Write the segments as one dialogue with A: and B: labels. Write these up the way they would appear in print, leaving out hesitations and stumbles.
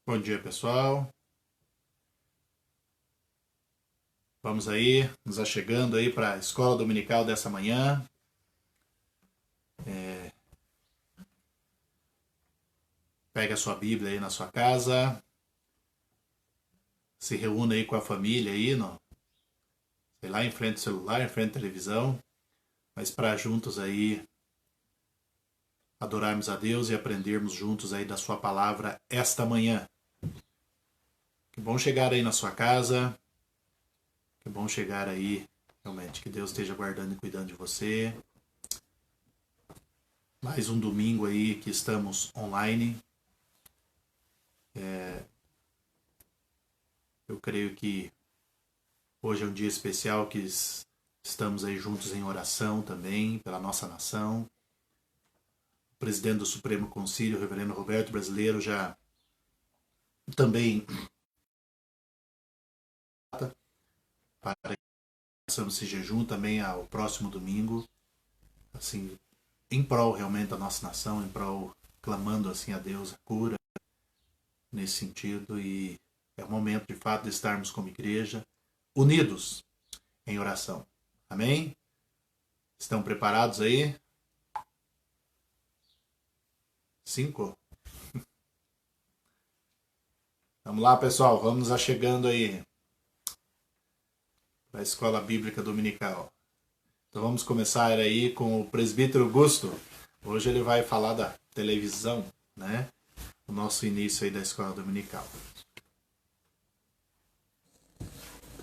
A: Bom dia, pessoal. Vamos aí, nos achegando aí para a escola dominical dessa manhã. Pega a sua Bíblia aí na sua casa. Se reúna aí com a família aí, sei lá, em frente ao celular, em frente à televisão. Mas para juntos aí adorarmos a Deus e aprendermos juntos aí da sua palavra esta manhã. Que bom chegar aí na sua casa. Que bom chegar aí, realmente. Que Deus esteja guardando e cuidando de você. Mais um domingo aí que estamos online. Eu creio que hoje é um dia especial que estamos aí juntos em oração também pela nossa nação. O presidente do Supremo Concílio, o reverendo Roberto Brasileiro, já também para que façamos esse jejum também ao próximo domingo, assim, em prol realmente da nossa nação, em prol, clamando assim a Deus a cura nesse sentido, e é o momento de fato de estarmos como igreja unidos em oração. Amém? Estão preparados aí? 5? Vamos lá, pessoal, vamos nos achegando aí para a Escola Bíblica Dominical. Então vamos começar aí com o presbítero Augusto. Hoje ele vai falar da televisão, né? O nosso início aí da Escola Dominical.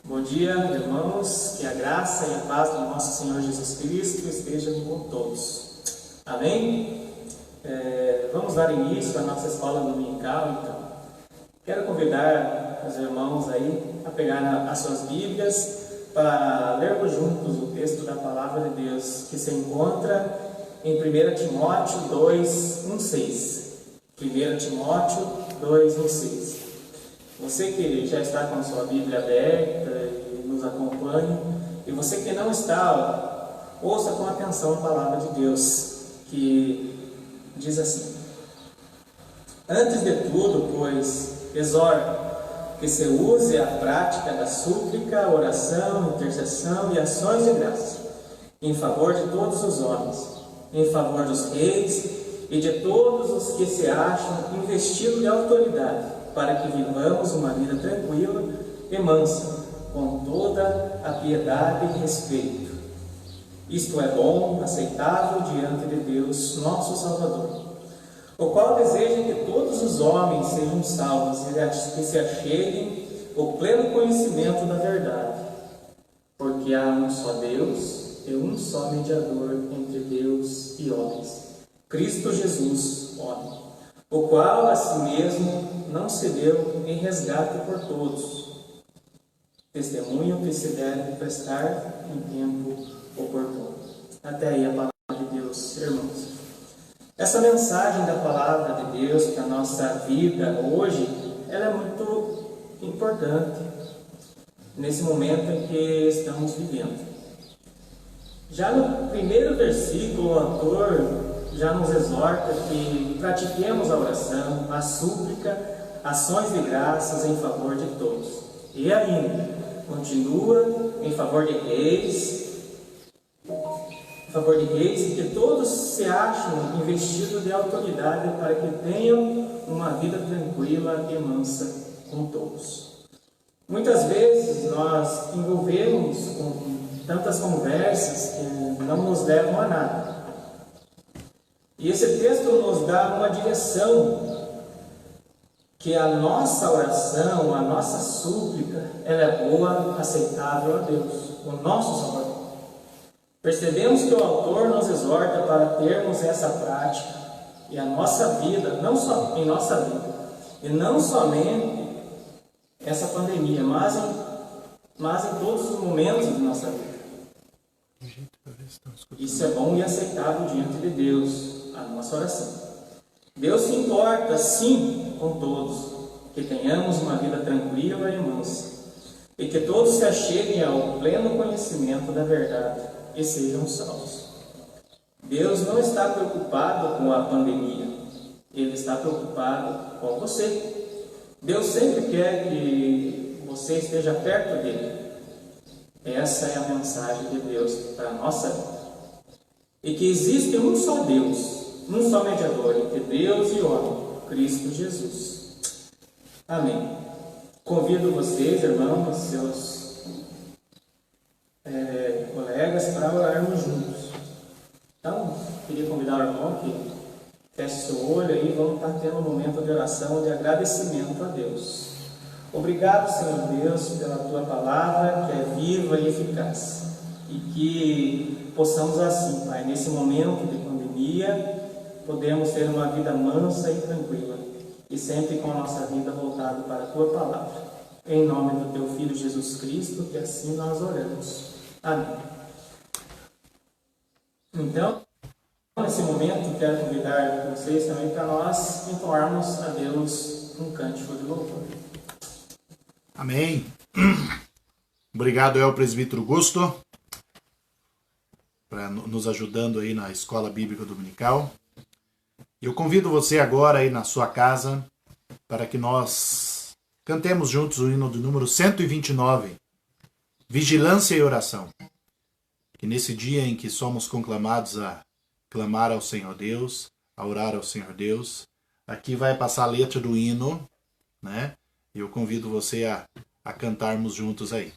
B: Bom dia, irmãos, que a graça e a paz do nosso Senhor Jesus Cristo estejam com todos. Amém? Vamos dar início à nossa escola dominical, então. Quero convidar os irmãos aí a pegar as suas Bíblias para lermos juntos o texto da Palavra de Deus, que se encontra em 1 Timóteo 2, 1, 6. 1 Timóteo 2, 1, 6. Você que já está com a sua Bíblia aberta e nos acompanha, e você que não está, ouça com atenção a palavra de Deus, que diz assim: Antes de tudo, pois, exorto que se use a prática da súplica, oração, intercessão e ações de graça, em favor de todos os homens, em favor dos reis e de todos os que se acham investidos de autoridade, para que vivamos uma vida tranquila e mansa, com toda a piedade e respeito. Isto é bom, aceitável diante de Deus, nosso Salvador, o qual deseja que todos os homens sejam salvos e que se acheguem ao pleno conhecimento da verdade. Porque há um só Deus e um só mediador entre Deus e homens, Cristo Jesus, homem, o qual a si mesmo não se deu em resgate por todos. Testemunho que se deve prestar em tempo oportuno. Até aí a palavra de Deus, irmãos. Essa mensagem da palavra de Deus para a nossa vida hoje, ela é muito importante nesse momento em que estamos vivendo. Já no primeiro versículo, o autor já nos exorta que pratiquemos a oração, a súplica, ações de graças em favor de todos. E ainda, continua em favor de reis, e que todos se acham investidos de autoridade para que tenham uma vida tranquila e mansa com todos. Muitas vezes nós envolvemos com tantas conversas que não nos levam a nada. E esse texto nos dá uma direção, que a nossa oração, a nossa súplica, ela é boa, aceitável a Deus, o nosso Salvador. Percebemos que o autor nos exorta para termos essa prática e a nossa vida, não só em nossa vida, e não somente essa pandemia, mas em todos os momentos de nossa vida. Isso é bom e aceitável diante de Deus, a nossa oração. Deus se importa, sim, com todos, que tenhamos uma vida tranquila e mansa, e que todos se acheguem ao pleno conhecimento da verdade e sejam salvos. Deus não está preocupado com a pandemia, Ele está preocupado com você. Deus sempre quer que você esteja perto dele. Essa é a mensagem de Deus para a nossa vida. E que existe um só Deus, um só mediador entre Deus e o homem, Cristo Jesus. Amém. Convido vocês, irmãos, seus colegas, para orarmos juntos. Então, queria convidar o irmão que feche seu olho aí, vamos estar tendo um momento de oração, de agradecimento a Deus. Obrigado, Senhor Deus, pela Tua palavra, que é viva e eficaz. E que possamos assim, Pai, nesse momento de pandemia, podemos ter uma vida mansa e tranquila. E sempre com a nossa vida voltada para a Tua palavra. Em nome do Teu Filho Jesus Cristo, que assim nós oramos. Amém. Então, nesse momento, quero convidar vocês também para nós entoarmos a Deus um cântico de louvor.
A: Amém. Obrigado ao presbítero Gusto, para nos ajudando aí na Escola Bíblica Dominical. Eu convido você agora aí na sua casa para que nós cantemos juntos o hino do número 129, Vigilância e Oração. Que nesse dia em que somos conclamados a clamar ao Senhor Deus, a orar ao Senhor Deus, aqui vai passar a letra do hino, né? Eu convido você a cantarmos juntos aí,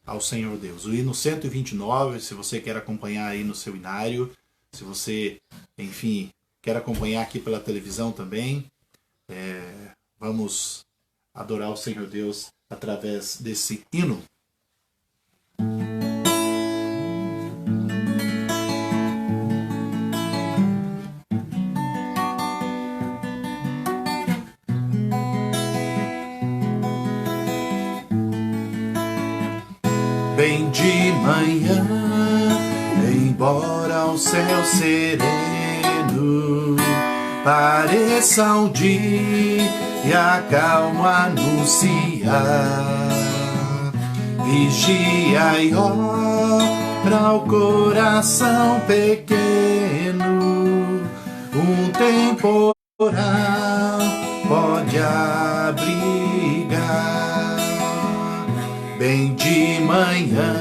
A: ao Senhor Deus. O hino 129, se você quer acompanhar aí no seu inário, se você, enfim, quer acompanhar aqui pela televisão também, vamos adorar o Senhor Deus através desse hino. Bem de manhã, embora o céu sereno pareça um dia e a calma anunciar, vigia e ora o coração pequeno, um temporal pode abrigar. Bem de manhã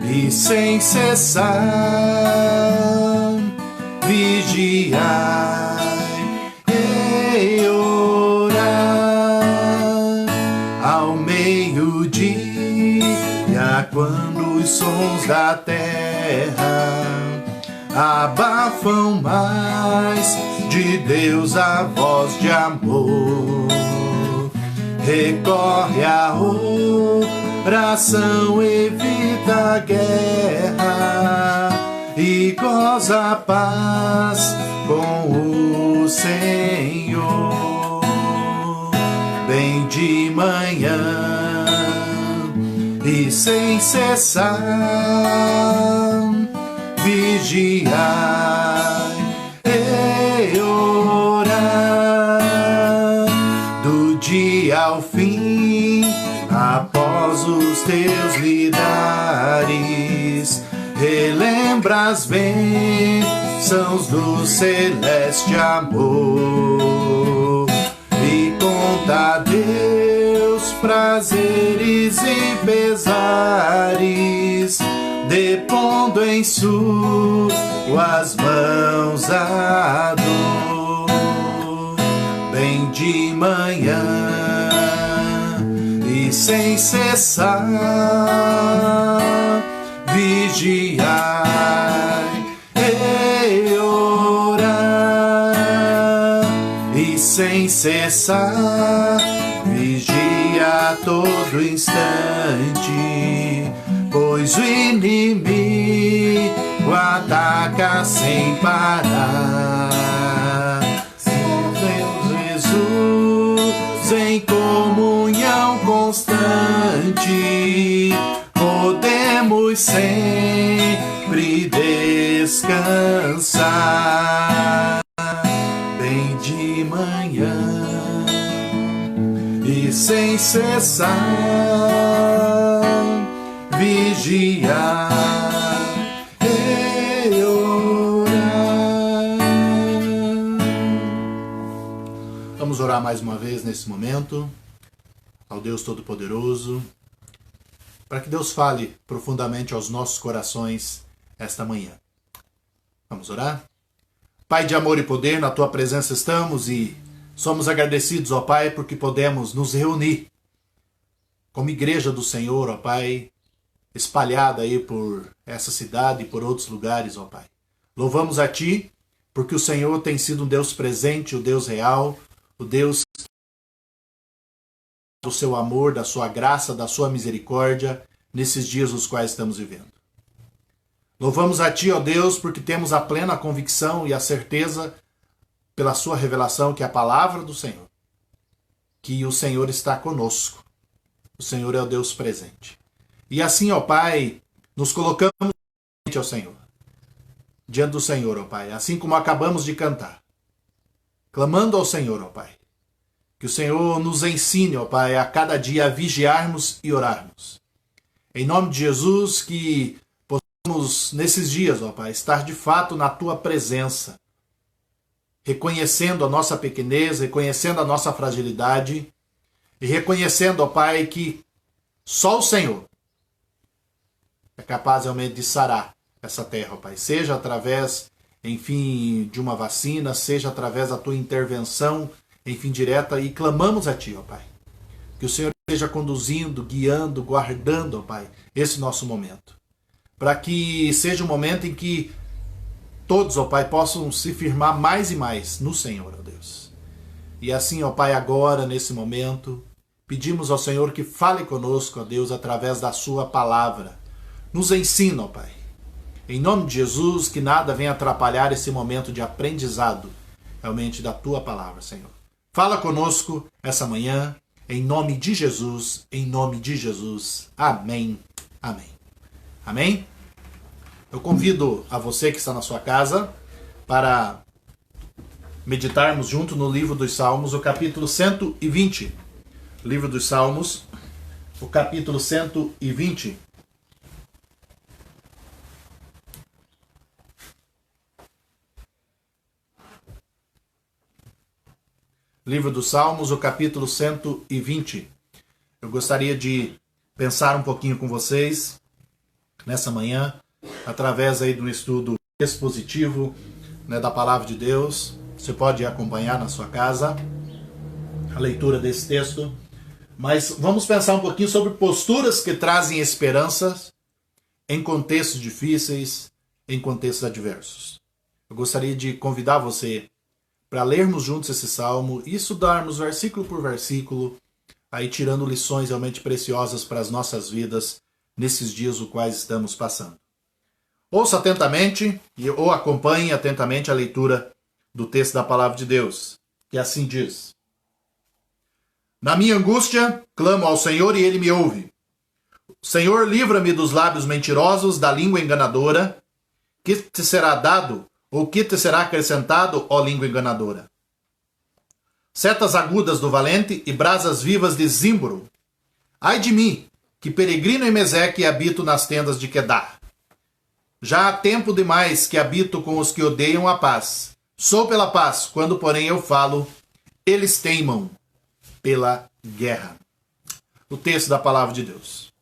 A: e sem cessar vigiai e orar ao meio-dia, quando os sons da terra abafam mais de Deus a voz de amor. Recorre à oração, evita a guerra e goza a paz com o Senhor. Bem de manhã e sem cessar vigiai e orar do dia ao fim, após os teus lidares, relembra as bênçãos do celeste amor e conta a Deus prazeres e pesares, depondo em suas mãos a dor. Bem de manhã e sem cessar vigiai e orar, e sem cessar vigia a todo instante, pois o inimigo ataca sem parar. Em comunhão constante, podemos sempre descansar. Bem de manhã e sem cessar vigiar e orar. Vamos orar mais uma vez nesse momento ao Deus Todo-Poderoso, para que Deus fale profundamente aos nossos corações esta manhã. Vamos orar? Pai de amor e poder, na Tua presença estamos e somos agradecidos, ó Pai, porque podemos nos reunir como igreja do Senhor, ó Pai, espalhada aí por essa cidade e por outros lugares, ó Pai. Louvamos a Ti, porque o Senhor tem sido um Deus presente, o Deus real, o Deus do seu amor, da sua graça, da sua misericórdia, nesses dias os quais estamos vivendo. Louvamos a Ti, ó Deus, porque temos a plena convicção e a certeza, pela sua revelação, que é a palavra do Senhor, que o Senhor está conosco. O Senhor é o Deus presente. E assim, ó Pai, nos colocamos diante ao Senhor. Diante do Senhor, ó Pai, assim como acabamos de cantar. Clamando ao Senhor, ó Pai. Que o Senhor nos ensine, ó Pai, a cada dia a vigiarmos e orarmos. Em nome de Jesus, que possamos, nesses dias, ó Pai, estar de fato na Tua presença. Reconhecendo a nossa pequenez, reconhecendo a nossa fragilidade. E reconhecendo, ó Pai, que só o Senhor é capaz realmente de sarar essa terra, ó Pai. Seja através, enfim, de uma vacina, seja através da Tua intervenção, enfim, direta, e clamamos a Ti, ó Pai. Que o Senhor esteja conduzindo, guiando, guardando, ó Pai, esse nosso momento. Para que seja um momento em que todos, ó Pai, possam se firmar mais e mais no Senhor, ó Deus. E assim, ó Pai, agora, nesse momento, pedimos ao Senhor que fale conosco, ó Deus, através da Sua palavra. Nos ensina, ó Pai. Em nome de Jesus, que nada venha atrapalhar esse momento de aprendizado, realmente, da Tua palavra, Senhor. Fala conosco essa manhã, em nome de Jesus, em nome de Jesus. Amém, amém. Amém? Eu convido a você que está na sua casa para meditarmos junto no livro dos Salmos, o capítulo 120. Livro dos Salmos, o capítulo 120. Livro dos Salmos, o capítulo 120. Eu gostaria de pensar um pouquinho com vocês nessa manhã, através aí de um estudo expositivo, né, da Palavra de Deus. Você pode acompanhar na sua casa a leitura desse texto. Mas vamos pensar um pouquinho sobre posturas que trazem esperanças em contextos difíceis, em contextos adversos. Eu gostaria de convidar você para lermos juntos esse salmo e estudarmos versículo por versículo, aí tirando lições realmente preciosas para as nossas vidas nesses dias os quais estamos passando. Ouça atentamente ou acompanhe atentamente a leitura do texto da Palavra de Deus, que assim diz: Na minha angústia, clamo ao Senhor e Ele me ouve. Senhor, livra-me dos lábios mentirosos, da língua enganadora. Que te será dado? Ou que te será acrescentado, ó língua enganadora? Setas agudas do valente e brasas vivas de Zimbro. Ai de mim, que peregrino em Meseque e habito nas tendas de Quedar. Já há tempo demais que habito com os que odeiam a paz. Sou pela paz, quando porém eu falo, eles teimam pela guerra. O texto da Palavra de Deus.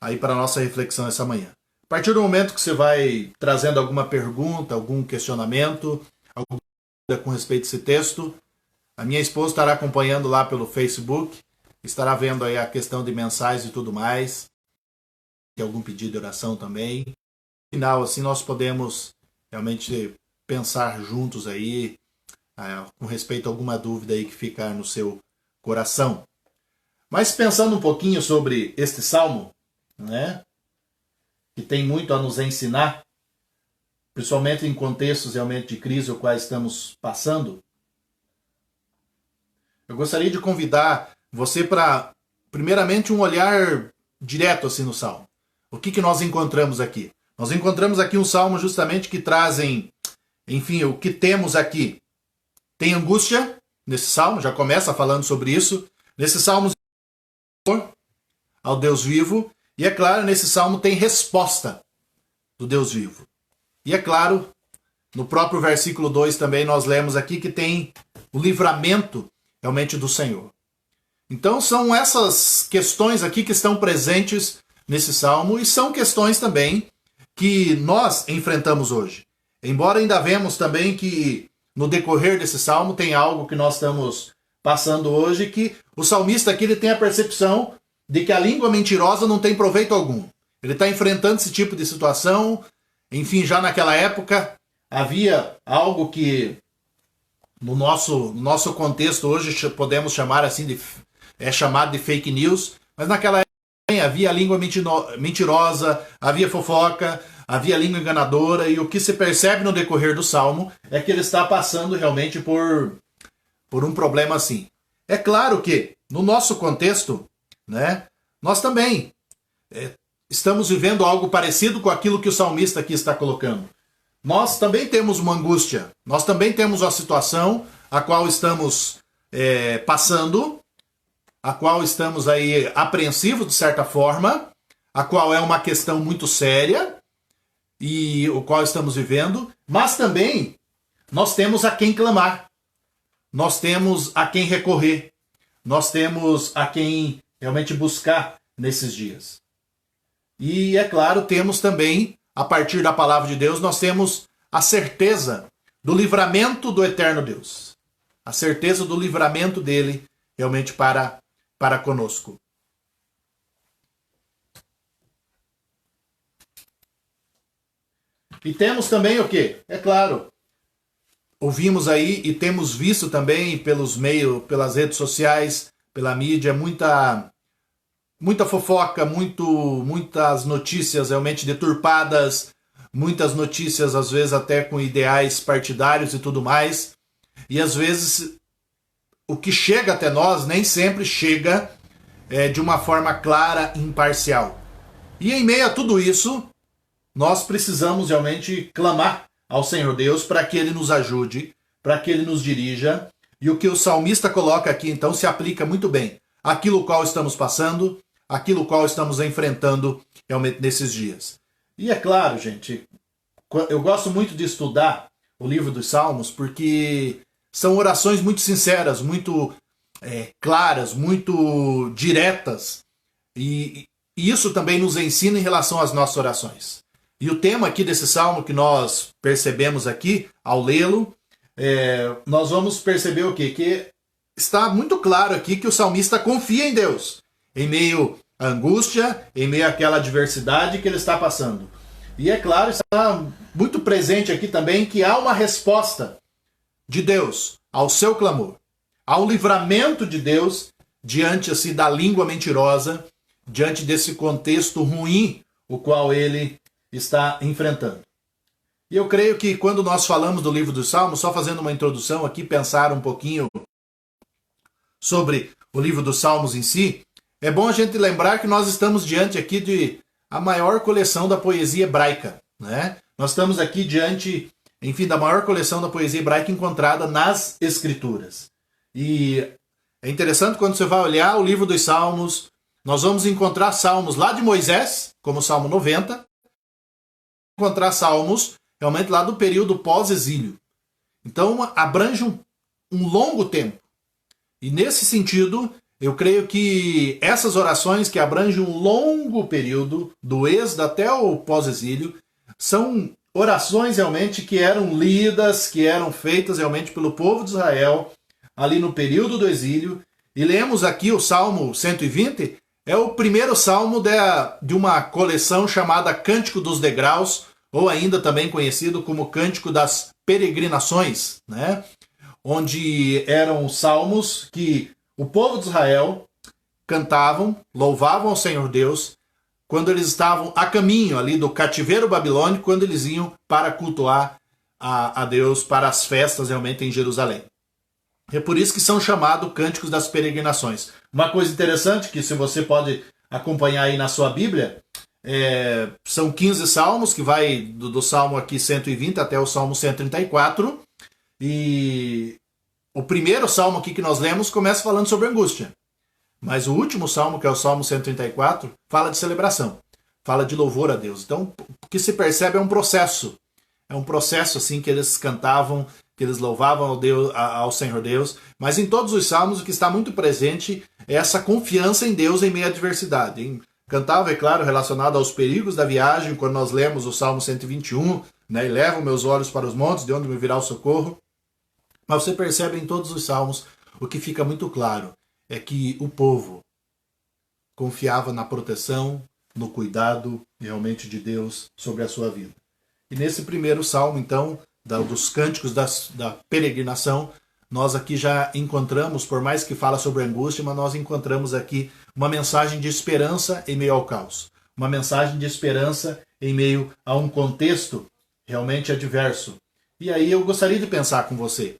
A: Aí para a nossa reflexão essa manhã. A partir do momento que você vai trazendo alguma pergunta, algum questionamento, alguma dúvida com respeito a esse texto, a minha esposa estará acompanhando lá pelo Facebook, estará vendo aí a questão de mensais e tudo mais, tem algum pedido de oração também. No final, assim, nós podemos realmente pensar juntos aí, com respeito a alguma dúvida aí que ficar no seu coração. Mas pensando um pouquinho sobre este salmo, né, que tem muito a nos ensinar, principalmente em contextos realmente de crise os quais estamos passando, eu gostaria de convidar você para, primeiramente, um olhar direto assim no salmo. O que nós encontramos aqui? Nós encontramos aqui um salmo justamente que trazem, enfim, o que temos aqui. Tem angústia nesse salmo, já começa falando sobre isso. Nesse salmo, ao Deus vivo. E é claro, nesse salmo tem resposta do Deus vivo. E é claro, no próprio versículo 2 também nós lemos aqui que tem o livramento realmente do Senhor. Então são essas questões aqui que estão presentes nesse salmo e são questões também que nós enfrentamos hoje. Embora ainda vemos também que no decorrer desse salmo tem algo que nós estamos passando hoje, que o salmista aqui ele tem a percepção de que a língua mentirosa não tem proveito algum. Ele está enfrentando esse tipo de situação. Enfim, já naquela época havia algo que no nosso contexto hoje podemos chamar assim é chamado de fake news, mas naquela época havia a língua mentirosa, havia fofoca, havia língua enganadora, e o que se percebe no decorrer do salmo é que ele está passando realmente por um problema assim. É claro que no nosso contexto, né, nós também estamos vivendo algo parecido com aquilo que o salmista aqui está colocando. Nós também temos uma angústia, nós também temos uma situação a qual estamos passando, a qual estamos aí apreensivos de certa forma, a qual é uma questão muito séria e o qual estamos vivendo, mas também nós temos a quem clamar, nós temos a quem recorrer, nós temos a quem realmente buscar nesses dias. E é claro, temos também, a partir da palavra de Deus, nós temos a certeza do livramento do eterno Deus, a certeza do livramento dele realmente para conosco. E temos também o quê? É claro, ouvimos aí e temos visto também pelos meios, pelas redes sociais, pela mídia, muita fofoca, muitas notícias realmente deturpadas, muitas notícias às vezes até com ideais partidários e tudo mais. E às vezes o que chega até nós nem sempre chega de uma forma clara e imparcial. E em meio a tudo isso, nós precisamos realmente clamar ao Senhor Deus para que Ele nos ajude, para que Ele nos dirija. E o que o salmista coloca aqui, então, se aplica muito bem àquilo qual estamos passando, àquilo qual estamos enfrentando realmente nesses dias. E é claro, gente, eu gosto muito de estudar o livro dos Salmos porque são orações muito sinceras, muito claras, muito diretas. E isso também nos ensina em relação às nossas orações. E o tema aqui desse salmo que nós percebemos aqui, ao lê-lo, nós vamos perceber o quê? Que está muito claro aqui que o salmista confia em Deus, em meio à angústia, em meio àquela adversidade que ele está passando. E é claro, está muito presente aqui também que há uma resposta de Deus ao seu clamor, ao livramento de Deus diante assim da língua mentirosa, diante desse contexto ruim o qual ele está enfrentando. E eu creio que quando nós falamos do livro dos Salmos, só fazendo uma introdução aqui, pensar um pouquinho sobre o livro dos Salmos em si, é bom a gente lembrar que nós estamos diante aqui de a maior coleção da poesia hebraica, né? Nós estamos aqui diante, enfim, da maior coleção da poesia hebraica encontrada nas Escrituras. E é interessante quando você vai olhar o livro dos Salmos, nós vamos encontrar salmos lá de Moisés, como o Salmo 90, encontrar salmos realmente lá do período pós-exílio. Então abrange um longo tempo. E nesse sentido, eu creio que essas orações que abrangem um longo período, do êxodo até o pós-exílio, são orações realmente que eram lidas, que eram feitas realmente pelo povo de Israel, ali no período do exílio. E lemos aqui o Salmo 120, é o primeiro salmo de uma coleção chamada Cântico dos Degraus, ou ainda também conhecido como Cântico das Peregrinações, né? Onde eram salmos que o povo de Israel cantavam, louvavam ao Senhor Deus, quando eles estavam a caminho ali do cativeiro babilônico, quando eles iam para cultuar a Deus para as festas realmente em Jerusalém. É por isso que são chamados Cânticos das Peregrinações. Uma coisa interessante que se você pode acompanhar aí na sua Bíblia, são 15 salmos, que vai do salmo aqui 120 até o salmo 134, e o primeiro salmo aqui que nós lemos começa falando sobre angústia, mas o último salmo, que é o salmo 134, fala de celebração, fala de louvor a Deus. Então o que se percebe é um processo assim que eles cantavam, que eles louvavam ao Senhor Deus, mas em todos os salmos o que está muito presente é essa confiança em Deus em meio à adversidade. Cantava, é claro, relacionado aos perigos da viagem, quando nós lemos o Salmo 121, né, elevo meus olhos para os montes, de onde me virá o socorro. Mas você percebe em todos os salmos, o que fica muito claro é que o povo confiava na proteção, no cuidado realmente de Deus sobre a sua vida. E nesse primeiro salmo, então, dos cânticos da peregrinação, nós aqui já encontramos, por mais que fala sobre angústia, mas nós encontramos aqui uma mensagem de esperança em meio ao caos. Uma mensagem de esperança em meio a um contexto realmente adverso. E aí eu gostaria de pensar com você,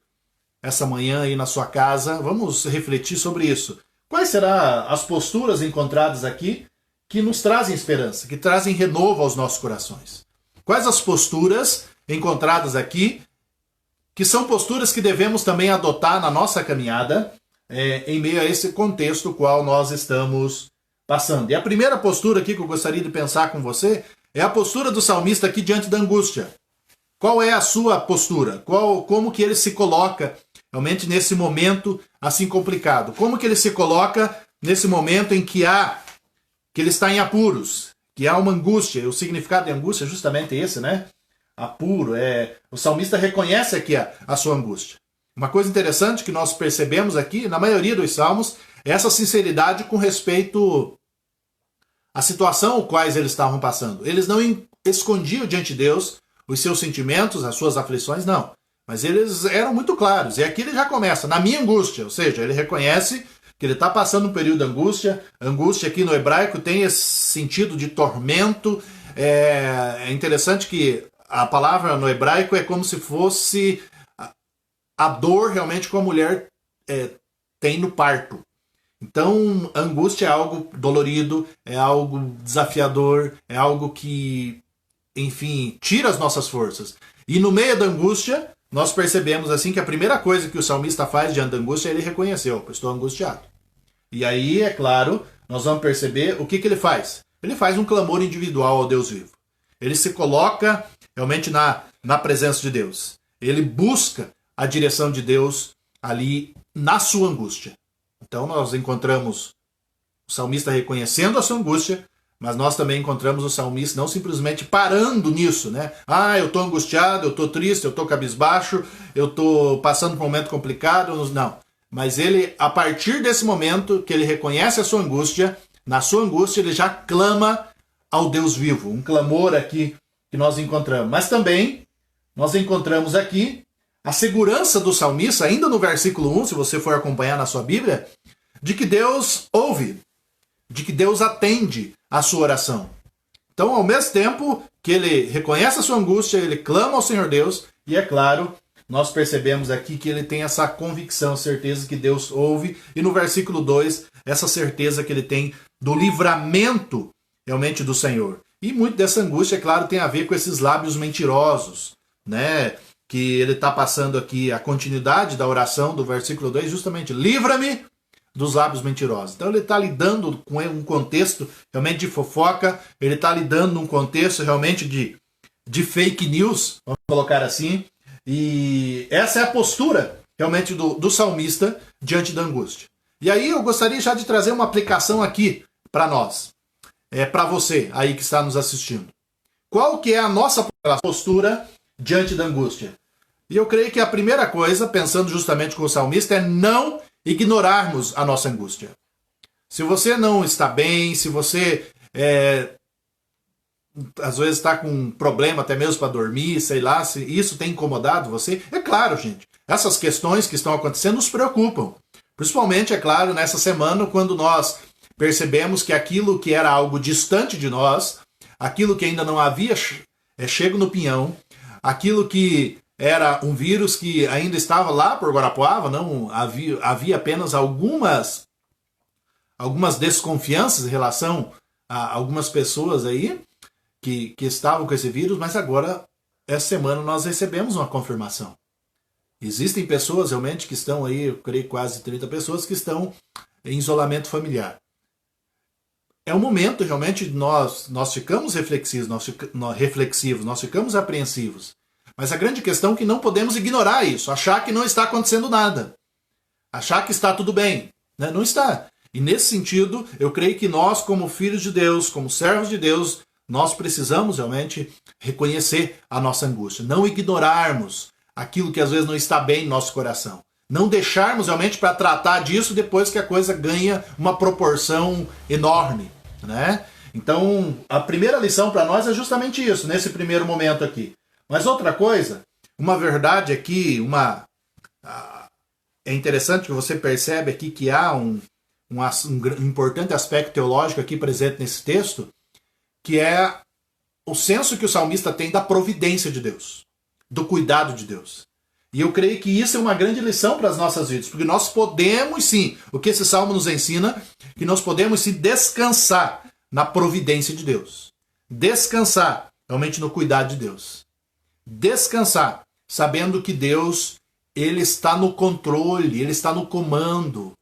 A: essa manhã aí na sua casa, vamos refletir sobre isso. Quais serão as posturas encontradas aqui que nos trazem esperança, que trazem renovo aos nossos corações? Quais as posturas encontradas aqui que são posturas que devemos também adotar na nossa caminhada em meio a esse contexto qual nós estamos passando? E a primeira postura aqui que eu gostaria de pensar com você é a postura do salmista aqui diante da angústia. Qual é a sua postura? Como que ele se coloca realmente nesse momento assim complicado? Como que ele se coloca nesse momento em que ele está em apuros, que há uma angústia? O significado de angústia é justamente esse, né? Apuro, o salmista reconhece aqui a sua angústia. Uma coisa interessante que nós percebemos aqui, na maioria dos salmos, é essa sinceridade com respeito à situação a quais eles estavam passando. Eles não escondiam diante de Deus os seus sentimentos, as suas aflições, não. Mas eles eram muito claros. E aqui ele já começa, na minha angústia, ou seja, ele reconhece que ele está passando um período de angústia. Angústia aqui no hebraico tem esse sentido de tormento. É interessante que a palavra no hebraico é como se fosse a dor realmente que a mulher tem no parto. Então, angústia é algo dolorido, é algo desafiador, é algo que, enfim, tira as nossas forças. E no meio da angústia, nós percebemos assim que a primeira coisa que o salmista faz diante da angústia é ele reconhecer, eu estou angustiado. E aí, é claro, nós vamos perceber o que ele faz. Ele faz um clamor individual ao Deus vivo. Ele se coloca realmente na presença de Deus. Ele busca a direção de Deus ali na sua angústia. Então nós encontramos o salmista reconhecendo a sua angústia, mas nós também encontramos o salmista não simplesmente parando nisso, né? Eu estou angustiado, eu estou triste, eu estou cabisbaixo, eu estou passando por um momento complicado. Não. Mas ele, a partir desse momento que ele reconhece a sua angústia, na sua angústia ele já clama ao Deus vivo. Um clamor aqui que nós encontramos. Mas também nós encontramos aqui a segurança do salmista, ainda no versículo 1, se você for acompanhar na sua Bíblia, de que Deus ouve, de que Deus atende a sua oração. Então, ao mesmo tempo que ele reconhece a sua angústia, ele clama ao Senhor Deus, e é claro, nós percebemos aqui que ele tem essa convicção, certeza que Deus ouve, e no versículo 2, essa certeza que ele tem do livramento realmente do Senhor. E muito dessa angústia, é claro, tem a ver com esses lábios mentirosos, né? Que ele está passando aqui a continuidade da oração do versículo 2, justamente, livra-me dos lábios mentirosos. Então ele está lidando com um contexto realmente de fofoca, ele está lidando num contexto realmente de fake news, vamos colocar assim, e essa é a postura realmente do salmista diante da angústia. E aí eu gostaria já de trazer uma aplicação aqui para nós, para você aí que está nos assistindo. Qual que é a nossa postura diante da angústia? E eu creio que a primeira coisa, pensando justamente com o salmista, é não ignorarmos a nossa angústia. Se você não está bem, se você às vezes está com um problema até mesmo para dormir, sei lá, se isso tem incomodado você, é claro, gente, essas questões que estão acontecendo nos preocupam. Principalmente, é claro, nessa semana, quando nós percebemos que aquilo que era algo distante de nós, aquilo que ainda não havia chego no pinhão, aquilo que era um vírus que ainda estava lá por Guarapuava, não havia apenas algumas desconfianças em relação a algumas pessoas aí que estavam com esse vírus, mas agora, essa semana, nós recebemos uma confirmação. Existem pessoas realmente que estão aí, eu creio quase 30 pessoas, que estão em isolamento familiar. É um momento realmente nós ficamos reflexivos, nós ficamos apreensivos. Mas a grande questão é que não podemos ignorar isso, achar que não está acontecendo nada. Achar que está tudo bem. Né? Não está. E nesse sentido, eu creio que nós, como filhos de Deus, como servos de Deus, nós precisamos realmente reconhecer a nossa angústia. Não ignorarmos aquilo que às vezes não está bem no nosso coração. Não deixarmos realmente para tratar disso depois que a coisa ganha uma proporção enorme. Né? Então, a primeira lição para nós é justamente isso, nesse primeiro momento aqui. Mas outra coisa, uma verdade aqui, é interessante que você percebe aqui que há um importante aspecto teológico aqui presente nesse texto, que é o senso que o salmista tem da providência de Deus, do cuidado de Deus. E eu creio que isso é uma grande lição para as nossas vidas, porque nós podemos sim, o que esse salmo nos ensina, que nós podemos sim descansar na providência de Deus. Descansar realmente no cuidado de Deus. Descansar sabendo que Deus, ele está no controle, ele está no comando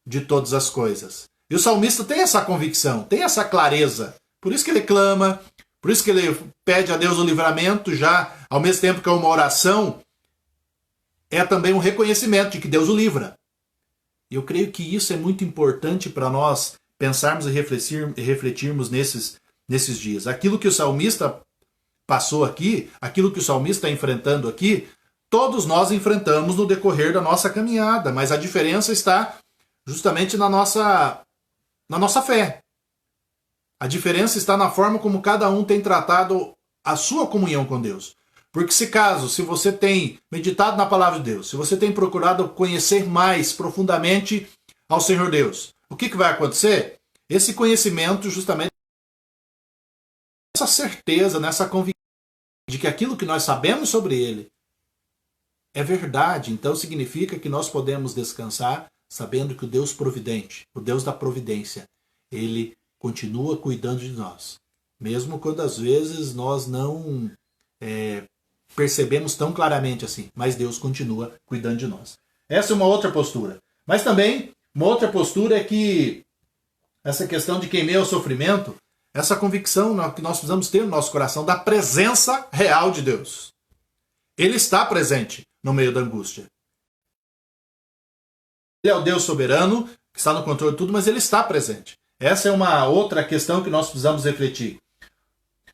A: de todas as coisas. E o salmista tem essa convicção, tem essa clareza. Por isso que ele clama, por isso que ele pede a Deus o livramento, já ao mesmo tempo que é uma oração, é também um reconhecimento de que Deus o livra. E eu creio que isso é muito importante para nós pensarmos e refletirmos nesses dias. Aquilo que o salmista passou aqui, aquilo que o salmista está enfrentando aqui, todos nós enfrentamos no decorrer da nossa caminhada, mas a diferença está justamente na nossa fé. A diferença está na forma como cada um tem tratado a sua comunhão com Deus. Porque se você tem meditado na palavra de Deus, se você tem procurado conhecer mais profundamente ao Senhor Deus, o que vai acontecer? Esse conhecimento justamente nessa certeza, nessa convicção de que aquilo que nós sabemos sobre Ele é verdade. Então significa que nós podemos descansar sabendo que o Deus providente, o Deus da providência, Ele continua cuidando de nós. Mesmo quando às vezes nós não percebemos tão claramente assim, mas Deus continua cuidando de nós. Essa é uma outra postura. Mas também, uma outra postura é que essa questão de quem meio ao sofrimento, essa convicção que nós precisamos ter no nosso coração da presença real de Deus. Ele está presente no meio da angústia. Ele é o Deus soberano, que está no controle de tudo, mas ele está presente. Essa é uma outra questão que nós precisamos refletir.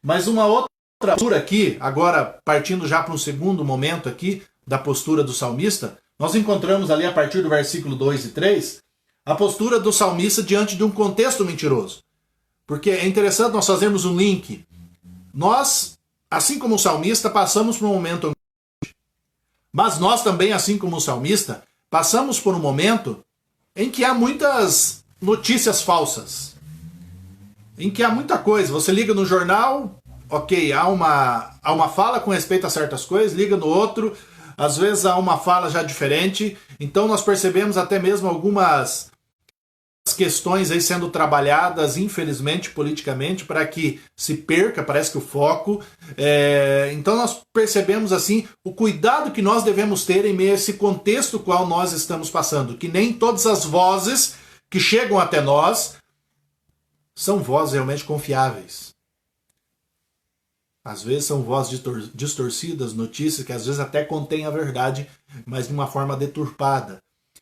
A: Mas uma outra postura aqui, agora partindo já para um segundo momento aqui, da postura do salmista, nós encontramos ali a partir do versículo 2 e 3, a postura do salmista diante de um contexto mentiroso. Porque é interessante nós fazermos um link. Nós, assim como o salmista, passamos por um momento, mas nós também, assim como o salmista, passamos por um momento em que há muitas notícias falsas. Em que há muita coisa. Você liga no jornal, ok, há uma fala com respeito a certas coisas, liga no outro, às vezes há uma fala já diferente. Então nós percebemos até mesmo algumas questões aí sendo trabalhadas, infelizmente, politicamente, para que se perca, parece que o foco. Então nós percebemos assim o cuidado que nós devemos ter em meio a esse contexto qual nós estamos passando, que nem todas as vozes que chegam até nós são vozes realmente confiáveis. Às vezes são vozes distorcidas, notícias que às vezes até contêm a verdade, mas de uma forma deturpada.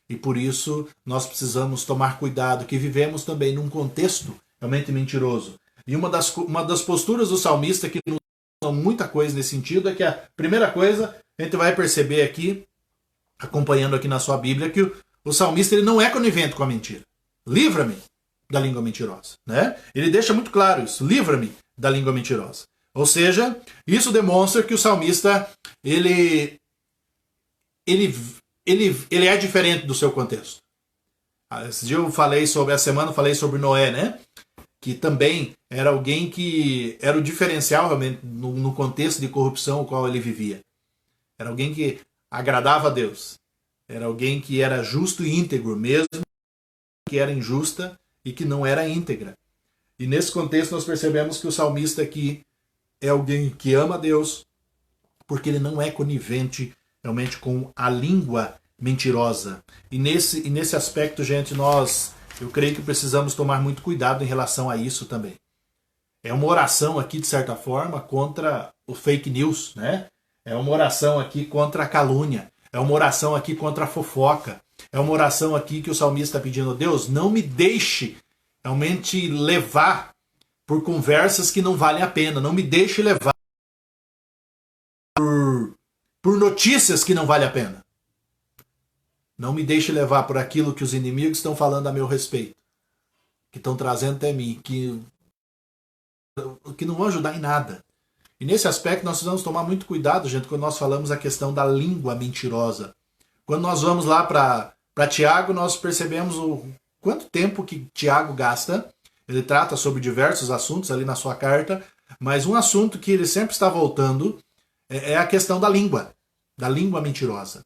A: E por isso nós precisamos tomar cuidado, que vivemos também num contexto realmente mentiroso. E uma das posturas do salmista que nos dá muita coisa nesse sentido é que a primeira coisa, a gente vai perceber aqui, acompanhando aqui na sua Bíblia, que o salmista ele não é conivente com a mentira. Livra-me da língua mentirosa. Né? Ele deixa muito claro isso, livra-me da língua mentirosa. Ou seja, isso demonstra que o salmista ele é diferente do seu contexto. Esse dia eu falei sobre Noé, né? Que também era alguém que era o diferencial realmente no contexto de corrupção no qual ele vivia. Era alguém que agradava a Deus. Era alguém que era justo e íntegro, mesmo que era injusta e que não era íntegra. E nesse contexto nós percebemos que o salmista aqui é alguém que ama a Deus, porque ele não é conivente realmente com a língua mentirosa. E nesse aspecto, gente, eu creio que precisamos tomar muito cuidado em relação a isso também. É uma oração aqui, de certa forma, contra o fake news, né? É uma oração aqui contra a calúnia. É uma oração aqui contra a fofoca. É uma oração aqui que o salmista está pedindo: Deus, não me deixe realmente levar por conversas que não valem a pena. Não me deixe levar por notícias que não valem a pena. Não me deixe levar por aquilo que os inimigos estão falando a meu respeito, que estão trazendo até mim, que não vão ajudar em nada. E nesse aspecto nós precisamos tomar muito cuidado, gente, quando nós falamos a questão da língua mentirosa. Quando nós vamos lá para Tiago, nós percebemos o quanto tempo que Tiago gasta. Ele trata sobre diversos assuntos ali na sua carta, mas um assunto que ele sempre está voltando é a questão da língua mentirosa.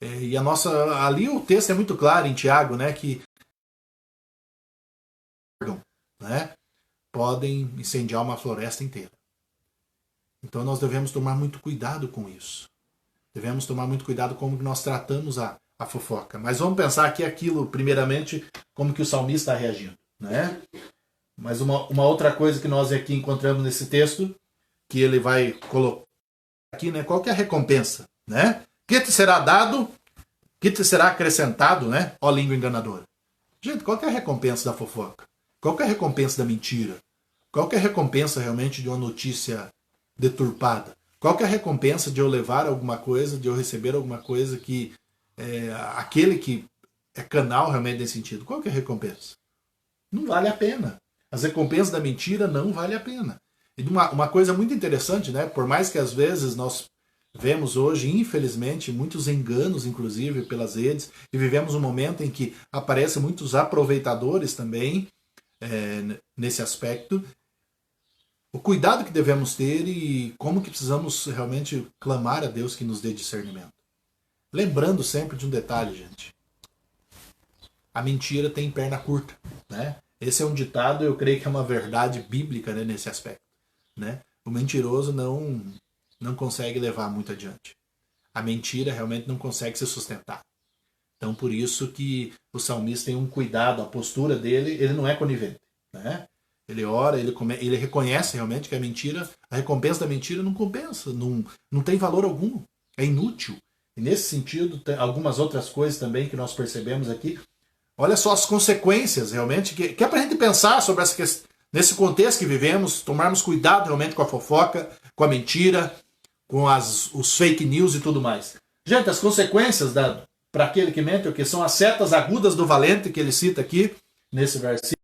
A: E a nossa, ali o texto é muito claro em Tiago, né, que podem incendiar uma floresta inteira. Então nós devemos tomar muito cuidado com isso. Devemos tomar muito cuidado como nós tratamos a fofoca. Mas vamos pensar aqui aquilo, primeiramente, como que o salmista está reagindo, né? Mas uma outra coisa que nós aqui encontramos nesse texto, que ele vai colocar aqui, né? Qual que é a recompensa, né? Que te será dado, que te será acrescentado, né? Ó língua enganadora. Gente, qual que é a recompensa da fofoca? Qual que é a recompensa da mentira? Qual que é a recompensa realmente de uma notícia deturpada? Qual que é a recompensa de eu levar alguma coisa, de eu receber alguma coisa que aquele que é canal realmente nesse sentido? Qual que é a recompensa? Não vale a pena. As recompensas da mentira não vale a pena. E uma coisa muito interessante, né? Por mais que às vezes nós vemos hoje, infelizmente, muitos enganos, inclusive, pelas redes, e vivemos um momento em que aparecem muitos aproveitadores também nesse aspecto. O cuidado que devemos ter e como que precisamos realmente clamar a Deus que nos dê discernimento. Lembrando sempre de um detalhe, gente. A mentira tem perna curta, né? Esse é um ditado, eu creio que é uma verdade bíblica, né, nesse aspecto, né? O mentiroso não consegue levar muito adiante. A mentira realmente não consegue se sustentar. Então por isso que o salmista tem um cuidado, a postura dele, ele não é conivente, né? Ele ora, ele reconhece realmente que a mentira, a recompensa da mentira não compensa, não tem valor algum, é inútil. E nesse sentido, tem algumas outras coisas também que nós percebemos aqui. Olha só as consequências realmente, que é para a gente pensar sobre essa questão, nesse contexto que vivemos, tomarmos cuidado realmente com a fofoca, com a mentira, com os fake news e tudo mais. Gente, as consequências para aquele que mente, o que são as setas agudas do valente, que ele cita aqui, nesse versículo,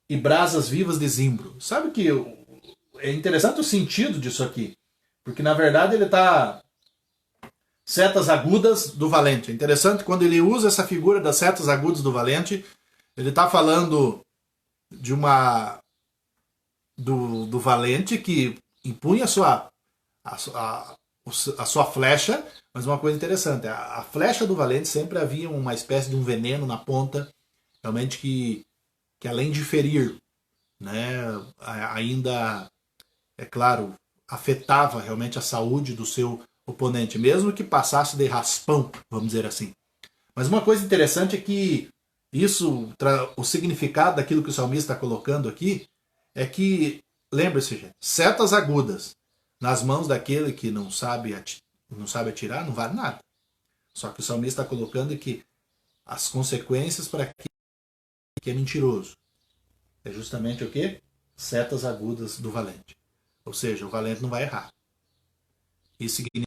A: e brasas vivas de zimbro. Sabe que é interessante o sentido disso aqui, porque na verdade ele está... Setas agudas do valente. É interessante quando ele usa essa figura das setas agudas do valente, ele está falando de do valente que impunha a sua flecha, mas uma coisa interessante, a flecha do valente sempre havia uma espécie de um veneno na ponta, realmente que além de ferir, né, ainda, é claro, afetava realmente a saúde do seu oponente, mesmo que passasse de raspão, vamos dizer assim. Mas uma coisa interessante é que o significado daquilo que o salmista está colocando aqui é que, lembre-se, gente, setas agudas nas mãos daquele que não sabe atirar não vale nada. Só que o salmista está colocando que as consequências para aquele que é mentiroso é justamente o quê? Setas agudas do valente. Ou seja, o valente não vai errar. Isso significa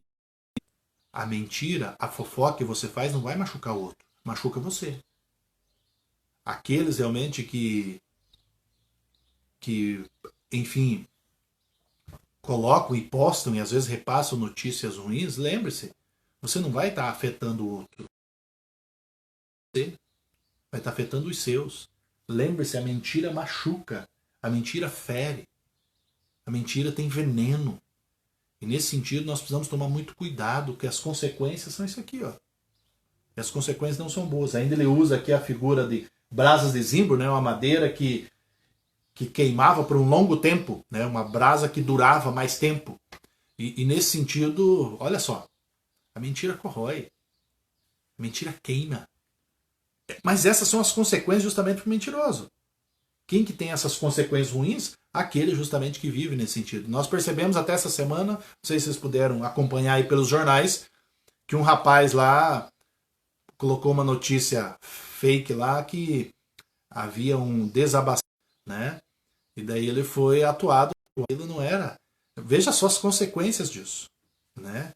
A: a mentira, a fofoca que você faz não vai machucar o outro, machuca você. Aqueles realmente que enfim, colocam e postam e às vezes repassam notícias ruins, lembre-se, você não vai estar afetando o outro. Você vai estar afetando os seus. Lembre-se, a mentira machuca, a mentira fere, a mentira tem veneno. E nesse sentido nós precisamos tomar muito cuidado, que as consequências são isso aqui, ó. E as consequências não são boas. Ainda ele usa aqui a figura de brasas de zimbro, né, uma madeira que queimava por um longo tempo, né, uma brasa que durava mais tempo. E nesse sentido, olha só, a mentira corrói, a mentira queima. Mas essas são as consequências justamente para o mentiroso. Quem que tem essas consequências ruins? Aquele justamente que vive nesse sentido. Nós percebemos até essa semana, não sei se vocês puderam acompanhar aí pelos jornais, que um rapaz lá colocou uma notícia fake lá que havia um desabastecimento, né? E daí ele foi atuado, ele não era. Veja só as consequências disso, né?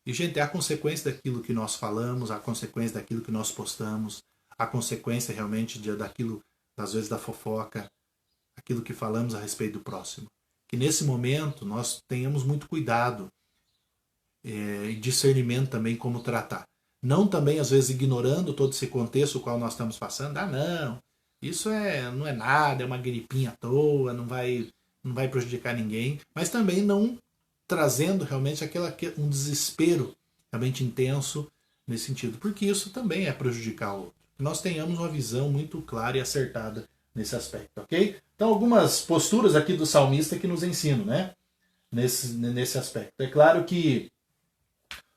A: E, gente, é a consequência daquilo que nós falamos, a consequência daquilo que nós postamos, a consequência realmente daquilo, às vezes, da fofoca, aquilo que falamos a respeito do próximo. Que nesse momento nós tenhamos muito cuidado e discernimento também como tratar. Não também, às vezes, ignorando todo esse contexto o qual nós estamos passando. Ah, não, isso não é nada, é uma gripinha à toa, não vai prejudicar ninguém. Mas também não trazendo realmente um desespero realmente intenso nesse sentido. Porque isso também é prejudicar o outro. Que nós tenhamos uma visão muito clara e acertada nesse aspecto, ok? Então, algumas posturas aqui do salmista que nos ensinam, né? Nesse aspecto. É claro que